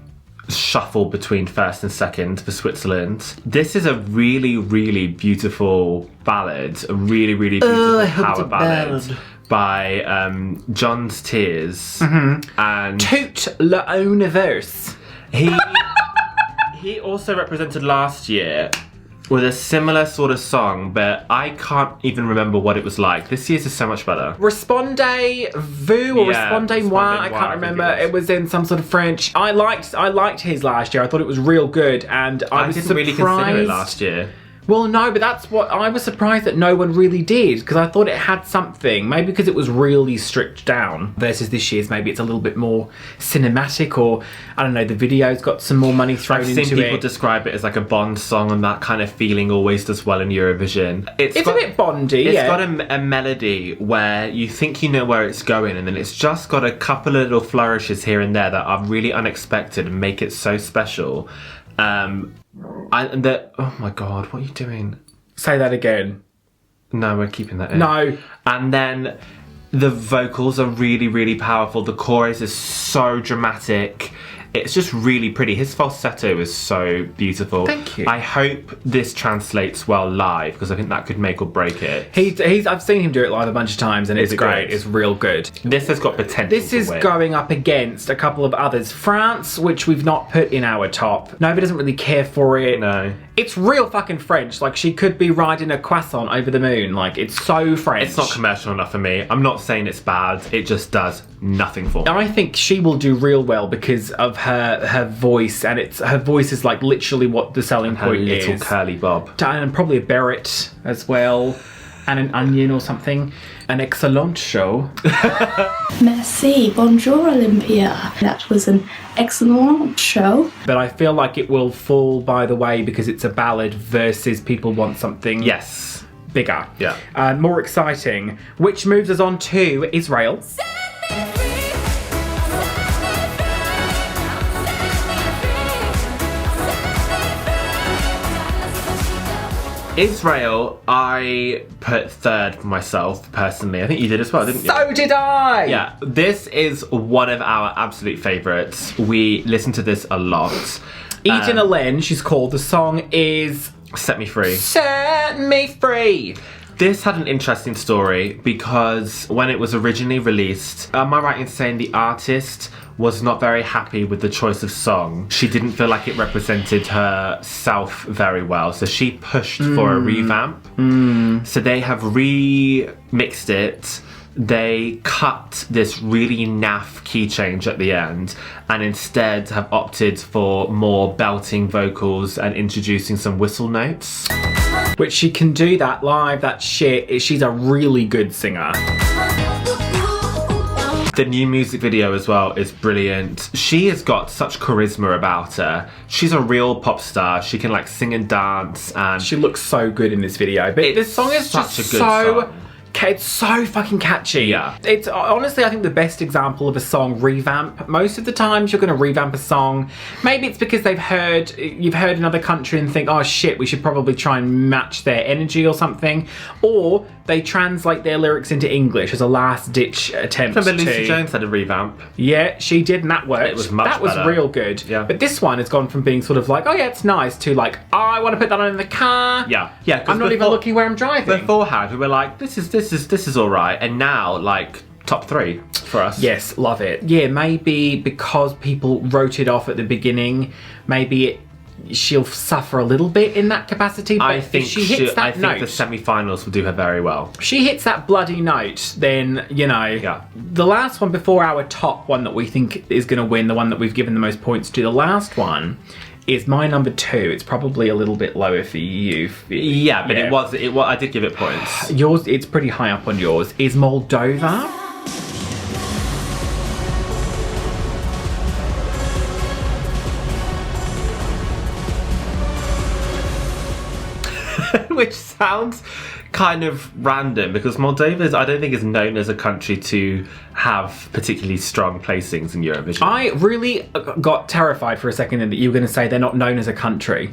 S3: shuffle between first and second for Switzerland. This is a really, really beautiful ballad, a really, really beautiful power ballad by Gjon's Tears. And
S1: Tout l'univers.
S3: he also represented last year with a similar sort of song, but I can't even remember what it was like. This year's is so much better.
S1: Respondez-vous or
S3: Yeah,
S1: Respondez-moi, I
S3: Respondez-moi, I
S1: can't
S3: think
S1: remember.
S3: it was.
S1: It was in some sort of French. I liked his last year. I thought it was real good, and I was
S3: didn't
S1: surprised.
S3: really consider it last year.
S1: Well, no, but that's what I was surprised that no one really did, because I thought it had something. Maybe because it was really stripped down versus this year's. Maybe it's a little bit more cinematic, or I don't know. The video's got some more money thrown
S3: I've
S1: into
S3: seen people
S1: it.
S3: describe it as like a Bond song, and that kind of feeling always does well in Eurovision.
S1: It's a bit Bondy,
S3: It's
S1: yeah.
S3: got a melody where you think you know where it's going, and then it's just got a couple of little flourishes here and there that are really unexpected and make it so special. Oh my god, what are you doing?
S1: Say that again.
S3: No, we're keeping that in.
S1: No.
S3: And then the vocals are really, really powerful. The chorus is so dramatic. It's just really pretty. His falsetto is so beautiful.
S1: Thank you.
S3: I hope this translates well live, because I think that could make or break it.
S1: I've seen him do it live a bunch of times, and it's
S3: Is it
S1: great.
S3: good?
S1: It's real good.
S3: This has got potential.
S1: This
S3: to
S1: is
S3: win.
S1: going up against a couple of others. France, which we've not put in our top. Nobody doesn't really care for it.
S3: No.
S1: It's real fucking French. Like, she could be riding a croissant over the moon. Like, it's so French.
S3: It's not commercial enough for me. I'm not saying it's bad. It just does nothing for me.
S1: I think she will do real well because of her voice, and her voice is like literally what the selling
S3: Her
S1: point
S3: little
S1: is.
S3: curly bob.
S1: And probably a beret as well.
S2: and an onion or something. An excellent show.
S6: Merci, bonjour Olympia. That was an excellent show.
S2: But I feel like it will fall by the way because it's a ballad versus people want something
S3: Yes.
S2: bigger.
S3: Yeah.
S2: More exciting. Which moves us on to Israel.
S3: Israel, I put third for myself, personally. I think you did as well, didn't you?
S2: So did I!
S3: Yeah, this is one of our absolute favourites. We listen to this a lot.
S2: Eden Alene, she's called. The song is
S3: Set Me Free.
S2: Set Me Free.
S3: This had an interesting story because when it was originally released, am I right in saying the artist was not very happy with the choice of song? She didn't feel like it represented herself very well, so she pushed for a revamp. So they have remixed it. They cut this really naff key change at the end and instead have opted for more belting vocals and introducing some whistle notes.
S2: Which she can do that live, that shit. She's a really good singer.
S3: The new music video as well is brilliant. She has got such charisma about her. She's a real pop star. She can like sing and dance, and
S2: She looks so good in this video. But this song is
S3: such
S2: just
S3: a good
S2: so...
S3: song.
S2: It's so fucking catchy.
S3: Yeah.
S2: It's honestly, I think, the best example of a song revamp. Most of the times you're going to revamp a song. Maybe it's because you've heard another country and think, oh shit, we should probably try and match their energy or something. Or they translate their lyrics into English as a last ditch attempt
S3: Remember
S2: to...
S3: Lucy Jones had a revamp?
S2: Yeah, she did, and that worked.
S3: It was much
S2: That was
S3: better.
S2: real good.
S3: Yeah.
S2: But this one has gone from being sort of like, oh yeah, it's nice, to like, oh, I want to put that on in the car.
S3: Yeah. 'Cause
S2: I'm not even looking where I'm driving.
S3: Beforehand, we were like, this is all right, and now like top 3 for us.
S2: Yes, love it. Yeah, maybe because people wrote it off at the beginning, maybe she'll suffer a little bit in that capacity. But
S3: I think
S2: if she hits that
S3: I think
S2: note,
S3: the semi-finals will do her very well.
S2: if she hits that bloody note, then, you know,
S3: Yeah.
S2: the last one before our top one that we think is going to win, the one that we've given the most points to, the last one is my number 2. It's probably a little bit lower for you.
S3: Yeah, but it was. I did give it points.
S2: Yours, it's pretty high up on yours. Is Moldova?
S3: Which sounds kind of random because Moldova, I don't think, is known as a country to have particularly strong placings in Eurovision.
S2: I really got terrified for a second that you were going to say they're not known as a country.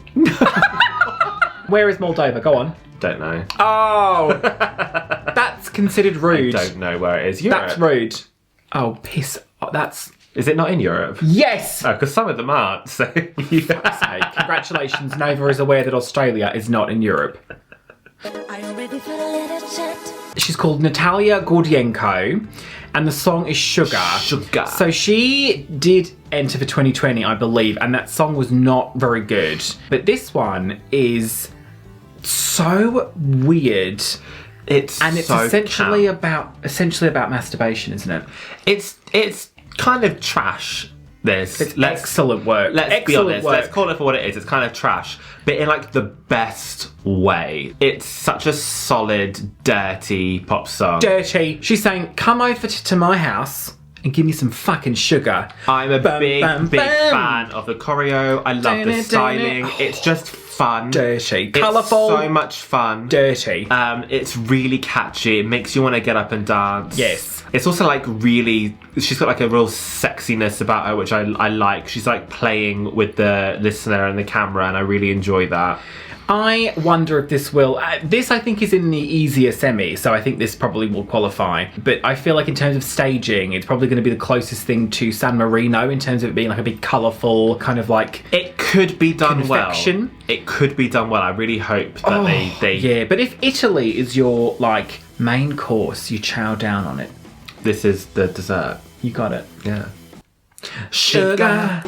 S2: Where is Moldova? Go on.
S3: Don't know.
S2: Oh, that's considered rude.
S3: I don't know where it is. Europe.
S2: That's rude. Oh, piss. Oh, that's...
S3: Is it not in Europe?
S2: Yes!
S3: Oh, because some of them aren't. So
S2: Hey, congratulations. Nova is aware that Australia is not in Europe.
S5: Are you ready for a little chat?
S2: She's called Natalia Gordienko, and the song is Sugar.
S3: Sugar.
S2: So she did enter for 2020, I believe, and that song was not very good. But this one is so weird.
S3: it's so
S2: essentially
S3: camp.
S2: about masturbation, isn't it?
S3: It's kind of trash. This.
S2: It's excellent work.
S3: Let's be
S2: Excellent
S3: honest.
S2: work.
S3: Let's call it for what it is. It's kind of trash, but in like the best way. It's such a solid, dirty pop song.
S2: Dirty. She's saying, come over to my house and give me some fucking sugar.
S3: I'm a big
S2: bam.
S3: fan of the choreo. I love the styling. It's just fun.
S2: Dirty.
S3: It's
S2: Colourful.
S3: so much fun.
S2: Dirty.
S3: It's really catchy. It makes you want to get up and dance.
S2: Yes.
S3: It's also like really, she's got like a real sexiness about her, which I like. She's like playing with the listener and the camera, and I really enjoy that.
S2: I wonder if this will... this, I think, is in the easier semi, so I think this probably will qualify. But I feel like in terms of staging, it's probably going to be the closest thing to San Marino in terms of it being like a big colourful kind of like...
S3: It could be done
S2: confection.
S3: well. It could be done well. I really hope that they...
S2: Yeah, but if Italy is your, like, main course, you chow down on it.
S3: This is the dessert.
S2: You got it.
S3: Yeah.
S2: Sugar.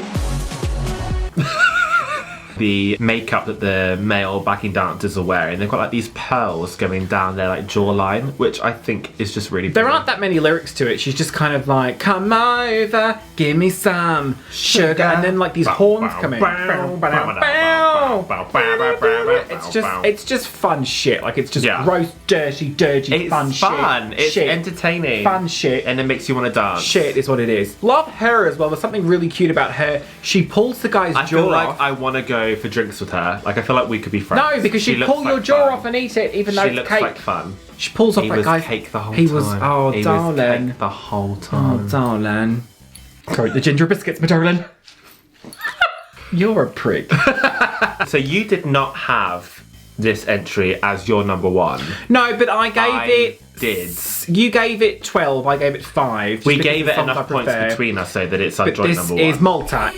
S3: The makeup that the male backing dancers are wearing, they've got like these pearls going down their like jawline, which I think is just really
S2: There
S3: brilliant.
S2: aren't that many lyrics to it. She's just kind of like, come over, give me some sugar. And then like these horns come in.
S1: It's just fun shit. Like it's just gross, dirty,
S3: It's
S1: fun
S3: fun.
S1: shit.
S3: It's
S1: shit.
S3: entertaining.
S1: Fun shit.
S3: And it makes you want to dance.
S1: Shit is what it is. Love her as well. There's something really cute about her. She pulls the guy's
S3: I
S1: jaw
S3: feel like
S1: off.
S3: I want to go for drinks with her. Like I feel like we could be friends.
S1: No, because she'd
S3: looks
S1: pull your
S3: like
S1: jaw
S3: fun.
S1: off and eat it, even though
S3: She
S1: it's
S3: looks
S1: cake.
S3: like fun.
S1: She pulls off
S3: He
S1: that
S3: was
S1: guy's
S3: cake the whole
S1: He
S3: time.
S1: was
S3: He
S1: darling.
S3: was cake the whole time.
S1: Oh, darling. Sorry, the ginger biscuits, my darling. You're a prick.
S3: So you did not have this entry as your number one.
S1: No, but I gave
S3: did.
S1: You gave it 12, I gave it 5.
S3: We gave it enough points between us so that it's our joint number one.
S1: This is Malta.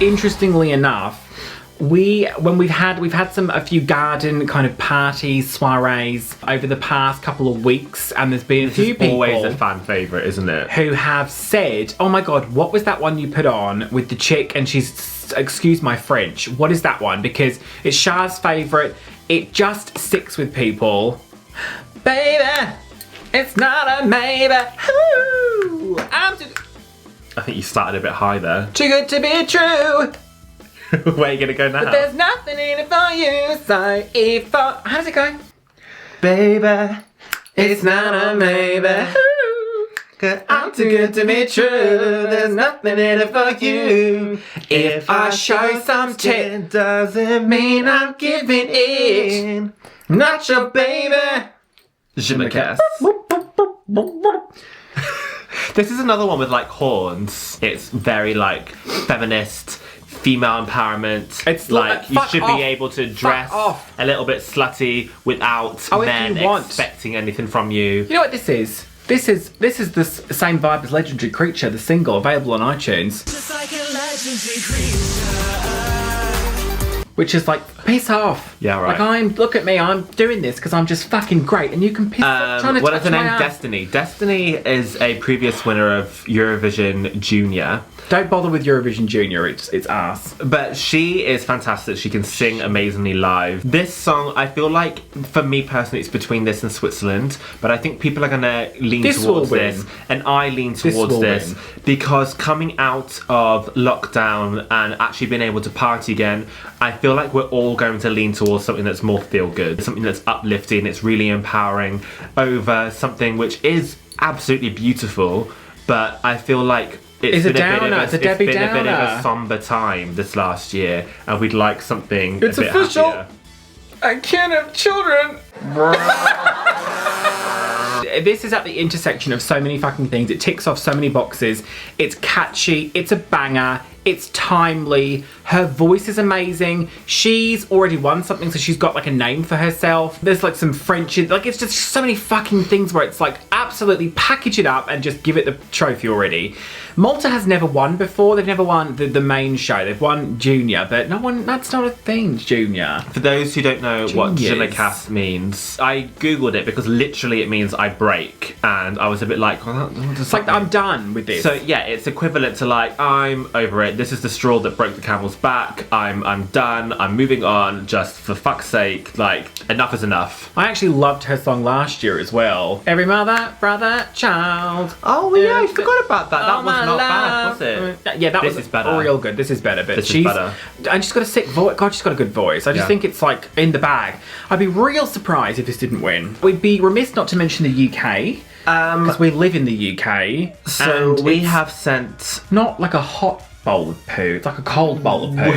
S1: Interestingly enough, we've had a few garden kind of parties, soirees over the past couple of weeks, and there's been a few people
S3: always a fan favourite, isn't it?
S1: who have said, "Oh my god, what was that one you put on with the chick?" And she's, excuse my French, what is that one? Because it's Shah's favourite. It just sticks with people. Baby, it's not a maybe. Ooh,
S3: I think you started a bit high there.
S1: too good to be true.
S3: Where are you gonna go now?
S1: But there's nothing in it for you, so if I... How does it go?
S3: Baby,
S1: It's not a maybe. I'm too good to be true. There's nothing in it for you. If I show some tit,
S3: doesn't
S1: mean I'm giving it. Not your baby.
S3: Je me casse. This is another one with like horns. It's very like feminist, female empowerment.
S1: It's
S3: like
S1: like,
S3: you
S1: fuck
S3: should
S1: off.
S3: be able to dress
S1: Fuck off.
S3: a little bit slutty without
S1: Oh, if
S3: men
S1: you want.
S3: expecting anything from you.
S1: You know what this is? This is the same vibe as Legendary Creature, the single, available on iTunes.
S7: Just like a legendary creature.
S1: Which is like, piss off.
S3: Yeah, right.
S1: Like, look at me, I'm doing this because I'm just fucking great, and you can piss off trying to
S3: What
S1: touch
S3: is her
S1: my
S3: name?
S1: ass.
S3: Destiny. Destiny is a previous winner of Eurovision Junior.
S1: Don't bother with Eurovision Junior, it's ass.
S3: But she is fantastic. She can sing amazingly live. This song, I feel like, for me personally, it's between this and Switzerland. But I think people are going to lean
S1: This
S3: towards
S1: will win.
S3: this. And I lean
S1: This
S3: towards
S1: will
S3: this.
S1: win.
S3: Because coming out of lockdown and actually being able to party again, I feel like we're all going to lean towards something that's more feel-good. Something that's uplifting, it's really empowering, over something which is absolutely beautiful. But I feel like...
S1: It's a downer, it's a Debbie
S3: been a bit of
S1: Downer.
S3: a somber time this last year, and we'd like something
S1: It's
S3: a bit
S1: official.
S3: happier.
S1: I can't have children. This is at the intersection of so many fucking things. It ticks off so many boxes. It's catchy. It's a banger. It's timely. Her voice is amazing. She's already won something, so she's got like a name for herself. There's like some French, like it's just so many fucking things where it's like absolutely package it up and just give it the trophy already. Malta has never won before. They've never won the main show. They've won Junior, but no one, that's not a thing, Junior.
S3: For those who don't know what je me
S1: Genius.
S3: casse means, I googled it because literally it means I break, and I was a bit like, what does
S1: It's like,
S3: that mean?
S1: I'm done with this.
S3: So yeah, it's equivalent to like, I'm over it. This is the straw that broke the camel's back. I'm done. I'm moving on. Just for fuck's sake, like enough is enough.
S1: I actually loved her song last year as well. Every mother, brother, child.
S3: Oh yeah, I forgot about that. That
S1: Oh,
S3: was
S1: my
S3: not bad,
S1: love.
S3: was it?
S1: Yeah, that
S3: This
S1: was
S3: is better.
S1: real good. This is better, but
S3: This is
S1: she's
S3: better.
S1: and she's got a sick voice. God, she's got a good voice. I just
S3: Yeah.
S1: think it's like in the bag. I'd be real surprised if this didn't win. We'd be remiss not to mention the UK because we live in the UK.
S3: So
S1: and
S3: we
S1: it's
S3: have sent.
S1: not like a hot bowl of poo. It's like a cold bowl of poo.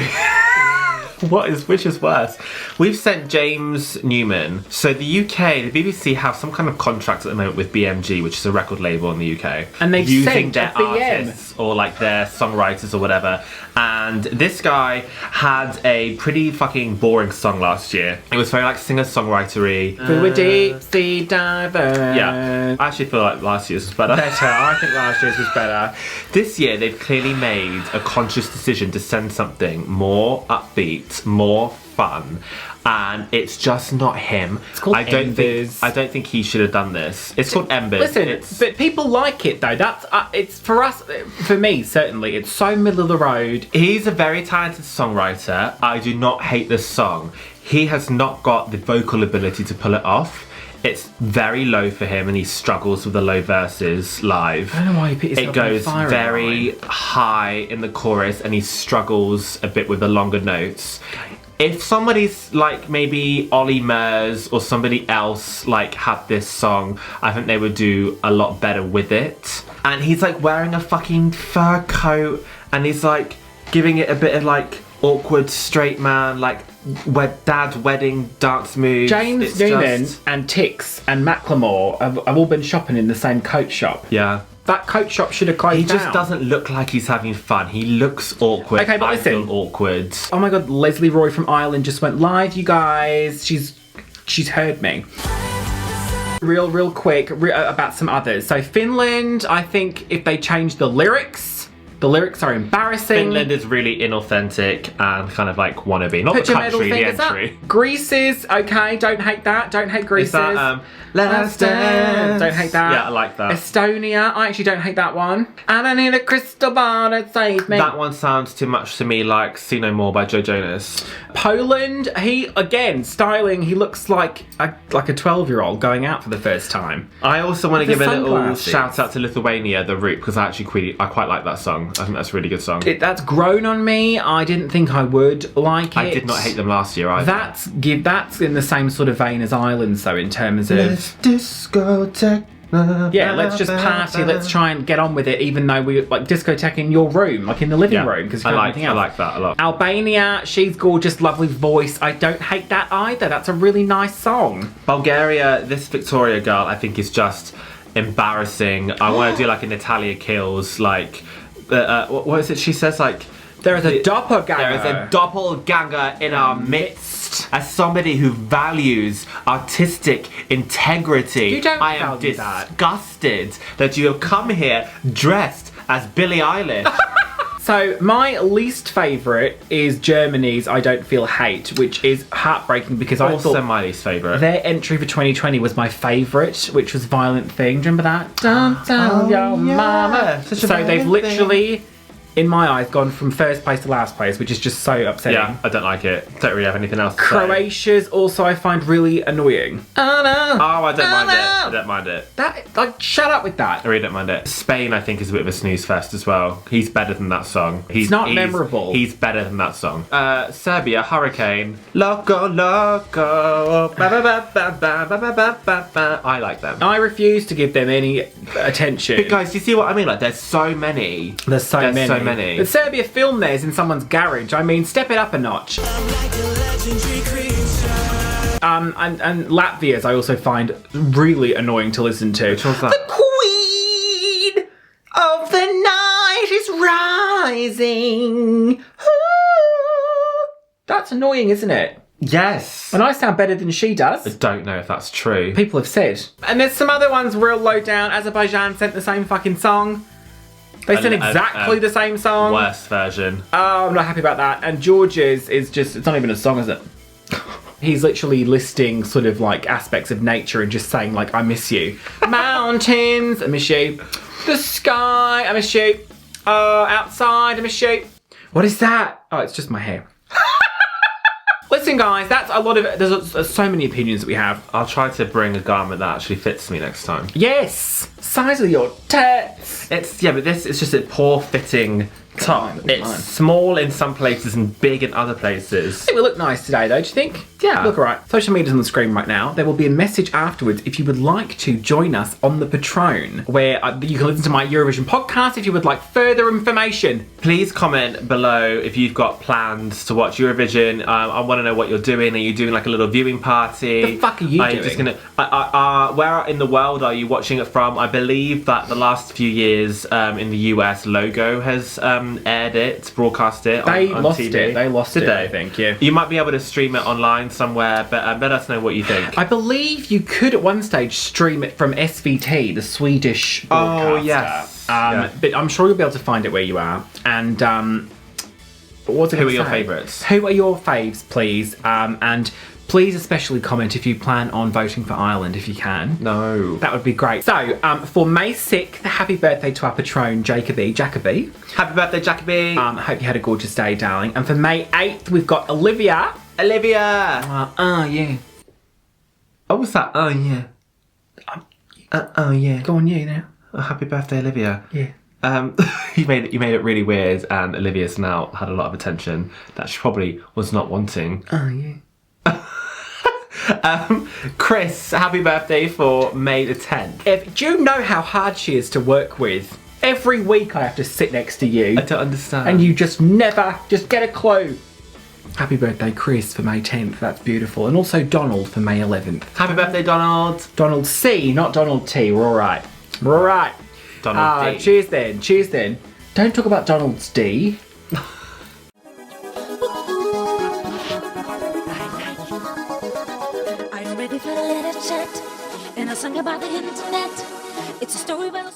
S3: Which is worse? We've sent James Newman. So the UK, the BBC have some kind of contract at the moment with BMG, which is a record label in the UK.
S1: And they've
S3: using
S1: sent
S3: their
S1: a BM.
S3: artists or like their songwriters or whatever. And this guy had a pretty fucking boring song last year. It was very like singer-songwritery.
S1: We were deep sea divers.
S3: Yeah, I actually feel like last year's was better.
S1: Better. I think last year's was better.
S3: This year, they've clearly made a conscious decision to send something more upbeat, more fun, and it's just not him.
S1: It's called
S3: I don't
S1: Embers.
S3: think he should have done this. It's called Embers.
S1: Listen,
S3: It's-
S1: but people like it though. That's it's for us, for me certainly. It's so middle of the road.
S3: he's a very talented songwriter. I do not hate this song. He has not got the vocal ability to pull it off. It's very low for him and he struggles with the low verses live.
S2: I don't know why he put himself
S3: It goes
S2: on fire
S3: very high in the chorus and he struggles a bit with the longer notes. If somebody's like maybe Ollie Murs or somebody else like had this song, I think they would do a lot better with it. And he's like wearing a fucking fur coat and he's like giving it a bit of like awkward straight man, like dad's wedding dance moves.
S2: James Newman and Tix and Macklemore have all been shopping in the same coat shop.
S3: Yeah.
S2: That coat shop should have closed
S3: He
S2: down.
S3: just doesn't look like he's having fun. He looks awkward.
S2: Okay, but
S3: I
S2: listen.
S3: feel awkward.
S2: Oh my god, Lesley Roy from Ireland just went live, you guys. She's heard me. Real quick about some others. So Finland, I think if they change the lyrics are embarrassing.
S3: Finland is really inauthentic and kind of like wannabe. Not
S2: Put
S3: the
S2: your middle
S3: country, the
S2: fingers up.
S3: entry.
S2: Greece is okay. Don't hate that. Don't hate Greece.
S3: Is that Last Dance?
S2: Don't hate that.
S3: Yeah, I like that.
S2: Estonia, I actually don't hate that one. And I need a crystal ball to save me.
S3: That one sounds too much to me like See No More by Joe Jonas.
S2: Poland, he again styling. He looks like a 12-year-old going out for the first time.
S3: I also want to
S2: The
S3: give a little
S2: sunglasses.
S3: shout out to Lithuania, The Root, because I quite like that song. I think that's a really good song.
S2: That's grown on me. I didn't think I would like it.
S3: I did not hate them last year either.
S2: That's in the same sort of vein as Ireland, so in terms of
S3: discotheque.
S2: yeah, let's just party. Let's try and get on with it, even though we like discotheque in your room, like in the living room, because
S3: I like that a lot.
S2: Albania, she's gorgeous, lovely voice. I don't hate that either. That's a really nice song.
S3: Bulgaria, this Victoria girl, I think is just embarrassing. I want to do like a Natalia Kills, like what is it? She says like
S2: There is a doppelganger.
S3: there is a doppelganger in our midst. As somebody who values artistic integrity,
S2: You don't
S3: I am
S2: value that.
S3: disgusted that you have come here dressed as Billie Eilish.
S2: So my least favourite is Germany's I Don't Feel Hate, which is heartbreaking because I
S3: Also
S2: thought
S3: my least favourite.
S2: their entry for 2020 was my favourite, which was Violent Thing. Do you remember that? Don't tell your mama.
S3: Such a
S2: So they've
S3: violent
S2: literally, in my eyes, gone from first place to last place, which is just so upsetting.
S3: Yeah, I don't like it. Don't really have anything else to say.
S2: Croatia's also I find really annoying. Oh no!
S3: Oh, I don't mind it. I don't mind it.
S2: That, like, shut up with that.
S3: I really don't mind it. Spain, I think, is a bit of a snooze fest as well. He's better than that song. He's
S2: not memorable.
S3: He's better than that song. Serbia, Hurricane. Loco, loco. Ba, ba, ba, ba, ba, ba, ba, ba, ba. I like them.
S2: I refuse to give them any attention.
S3: But guys, do you see what I mean? Like, there's so many.
S2: There's so many.
S3: many.
S2: But Serbia filmed theirs in someone's garage. I mean, step it up a notch. And Latvia's I also find really annoying to listen to.
S3: Which one's that?
S2: The Queen of the Night is rising. Ooh. That's annoying, isn't it?
S3: Yes.
S2: And I sound better than she does.
S3: I don't know if that's true.
S2: People have said. And there's some other ones real low down. Azerbaijan sent the same fucking song. They sent exactly the same song.
S3: Worst version.
S2: Oh, I'm not happy about that. And George's is just, it's not even a song, is it? He's literally listing sort of like aspects of nature and just saying like, I miss you. Mountains, I miss you. The sky, I miss you. Outside, I miss you. What is that? Oh, it's just my hair. Listen, guys, that's a lot of it. There's so many opinions that we have.
S3: I'll try to bring a garment that actually fits me next time.
S2: Yes, size of your tits.
S3: But this is just a poor fitting top. It's small in some places and big in other places.
S2: I think we look nice today, though. Do you think?
S3: Yeah.
S2: Look alright. Social media's on the screen right now. There will be a message afterwards if you would like to join us on the Patron, where you can listen to my Eurovision podcast if you would like further information.
S3: Please comment below if you've got plans to watch Eurovision. I want to know what you're doing. Are you doing like a little viewing party?
S2: The fuck are you doing?
S3: Just gonna, where in the world are you watching it from? I believe that the last few years in the US, Logo has aired it, broadcast it
S2: They
S3: on
S2: lost
S3: TV.
S2: it. They lost
S3: Did
S2: it,
S3: they?
S2: I think, yeah.
S3: You might be able to stream it online somewhere, but let us know what you think.
S2: I believe you could at one stage stream it from SVT, the Swedish broadcaster.
S3: Oh, yes. Yeah.
S2: But I'm sure you'll be able to find it where you are. And what's it
S3: Who
S2: gonna
S3: are your
S2: say?
S3: favourites?
S2: Who are your faves, please? And please especially comment if you plan on voting for Ireland, if you can.
S3: No.
S2: That would be great. So, for May 6th, happy birthday to our patron, Jacoby.
S3: Happy birthday, Jacoby.
S2: I hope you had a gorgeous day, darling. And for May 8th, we've got Olivia.
S3: Olivia.
S2: Yeah.
S3: Oh, what's that? Oh, yeah. Oh, yeah.
S2: Go on, you now.
S3: Oh, happy birthday, Olivia.
S2: Yeah.
S3: You made it really weird, and Olivia's now had a lot of attention that she probably was not wanting.
S2: Oh, yeah.
S3: Chris, happy birthday for May the 10th.
S2: Do you know how hard she is to work with? Every week I have to sit next to you.
S3: I don't understand.
S2: And you just never get a clue. Happy birthday, Chris, for May 10th. That's beautiful. And also Donald for May 11th.
S3: Happy birthday, Donald.
S2: Donald C, not Donald T. We're all right. We're all right.
S3: Donald D.
S2: Cheers then. Cheers then. Don't talk about Donald's D.
S5: Are you ready for a little chat? And a song about the internet. It's a story about